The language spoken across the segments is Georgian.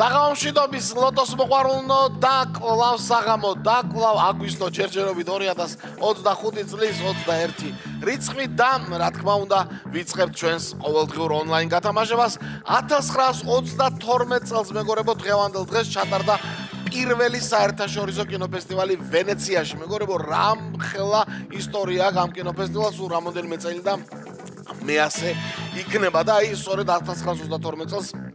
საღამომშვიდობის ლოტოს მოყვარულნო და კლავ საღამო და კლავ აგვისტო ჯერჯერობით 2025 წლის 21 რიცხვი და რა თქმა უნდა ვიწყებთ ჩვენს ყოველდღიურ ონლაინ გათამაშებას 1932 წელს მეგობრებო დღევანდელ დღეს ჩატარდა პირველი საერთაშორისო კინოფესტივალი ვენეციაში მეგობრებო რამხელა ისტორია ამ კინოფესტივალს რამოდენიმე წელი და მეასე იქნება და აი სწორედ 1932 წელს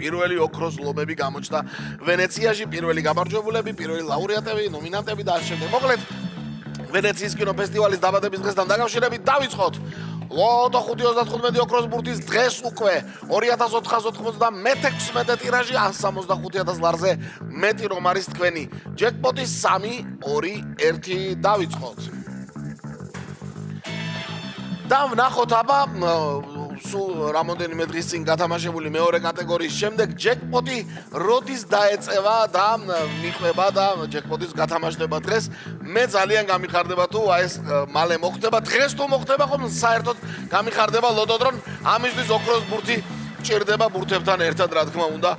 პირველი ოქროს ლომები გამოჩნდა ვენეციაში, პირველი გამარჯვებულები, პირველი ლაურეატები, ნომინანტები და ასე შემდეგ. მოკლედ, ვენეციის კინოფესტივალის დაბადების დღესთან დაკავშირებით დავიწყოთ. ლოტო 5.35 ოქროს ბურთის დღეს უკვე 2416 ტირაჟი 165,000 ლარზე მეტი რომ არის თქვენი ჯეკპოტი 3-2-1 დავიწყოთ. და ვნახოთ აბა სულ რამოდენიმე დღის წინ გათამაშებული მეორე კატეგორიის შემდეგ ჯეკპოტი როდის დაეწევა და მიყვება და ჯეკპოტის გათამაშდება დღეს მე ძალიან გამიხარდება თუ აი ეს მალე მოხდება დღეს თუ მოხდება ხომ საერთოდ გამიხარდება ლოტოდრონ ამისთვის ოქროს ბურთი ჭირდება ბურთებთან ერთად რა თქმა უნდა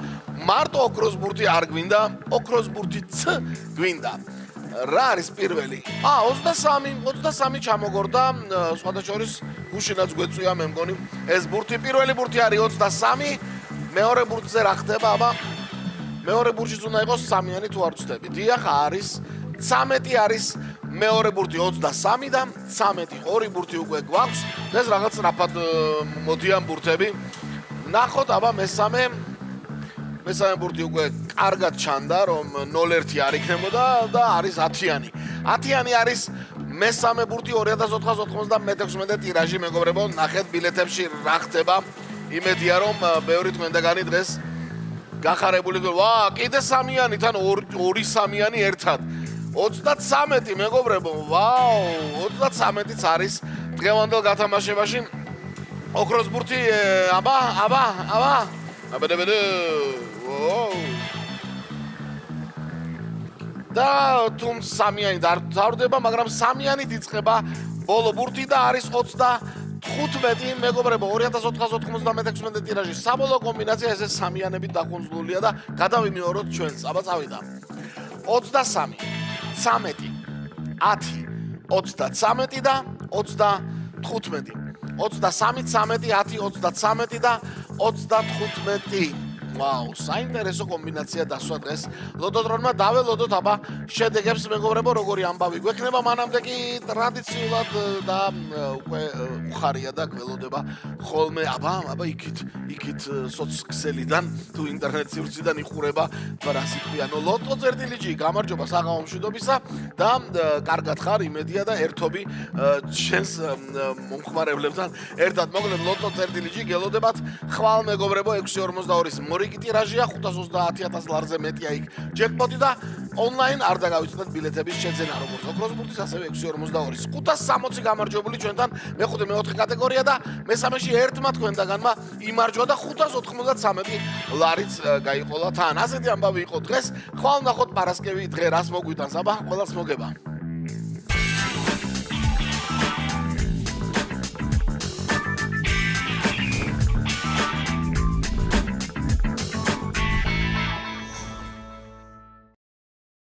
მარტო ოქროს ბურთი არ გვინდა ოქროს ბურთიც გვინდა რა არის პირველი? 23 ჩამოგორდა სხვადასხვის გუშინაც გვეწვია მე მგონი ეს ბურთი პირველი ბურთი არის 23 მეორე ბურთზე რა ხდება აბა მეორე ბურთიც უნდა იყოს 3-იანი თუ არ ვცდები დიახ არის 13 არის მეორე ბურთი 23 და 13 ორი ბურთი უკვე გვაქვს ეს რაღაც რაფად მოდიან ბურთები ნახოთ აბა მესამე ბურთი უკვე კარგად ჩანდა რომ 0-1 არ იქნებოდა და არის 10-იანი. 10-იანი არის მესამე ბურთი 2496 ტირაჟი მეგობრებო ნახეთ ბილეთებში რა ხდება იმედია რომ ბევრი თქვენდაგანი დღეს გახარებული ვა კიდე 3-იანი თან 2-3-იანი ერთად 33 მეგობრებო ვაუ 33-იც არის დღევანდელ გათამაშებაში ოქროს ბურთი აბა აბედებედე და თუმ 3-იანი დავდება, მაგრამ 3-იანი დიწყება ბოლო ბურთი და არის 25 მეგობრებო 2496 ტირაჟი საბოლოო კომბინაცია ესე 3-იანებით დახუნძლულია და გადავიმეოროთ ჩვენს. აბა წავიდა. 23, 13, 10, 33 და 35. 23, 13, 10, 33 და 35. ვაუ, საინტერესო კომბინაცია დასვა დღეს. ლოტოდრონმა დაველოდოთ აბა შედეგებს მეგობრებო, როგორი ამბავი გვექნება, მანამდე კი ტრადიციულად და უკვე უხარია და გველოდება ხოლმე აბა იქით სოციქსელიდან თუ ინტერნეტ სივრციდან იხურება რა სიტყვიანო ლოტო წერტილიჯი გამარჯობა საღამომშვიდობისა და კარგად ხარ იმედია და ერთობი შენს მომხმარებლებთან ერთად მოკლედ ლოტო წერტილიჯი გელოდებათ ხვალ მეგობრებო 642-ის მორიგი ტირაჟია 530,000 ლარზე მეტია იქ ჯეკპოტი და ონლაინ არ დაგავიწყდეთ ბილეთების შეძენა როგორც ოქროს ბურთის ასევე 642-ის 560 გამარჯვებული ჩვენთან მეხუთე მეოთხე კატეგორია და მესამეში ერთმა თქვენდაგანმა იმარჯვა და 593 ლარიც გაიყოლა თან ასეთი ამბავი იყო დღეს ხვალ ნახოთ პარასკევი დღე რას მოგვიტანს აბა ყველას მოგება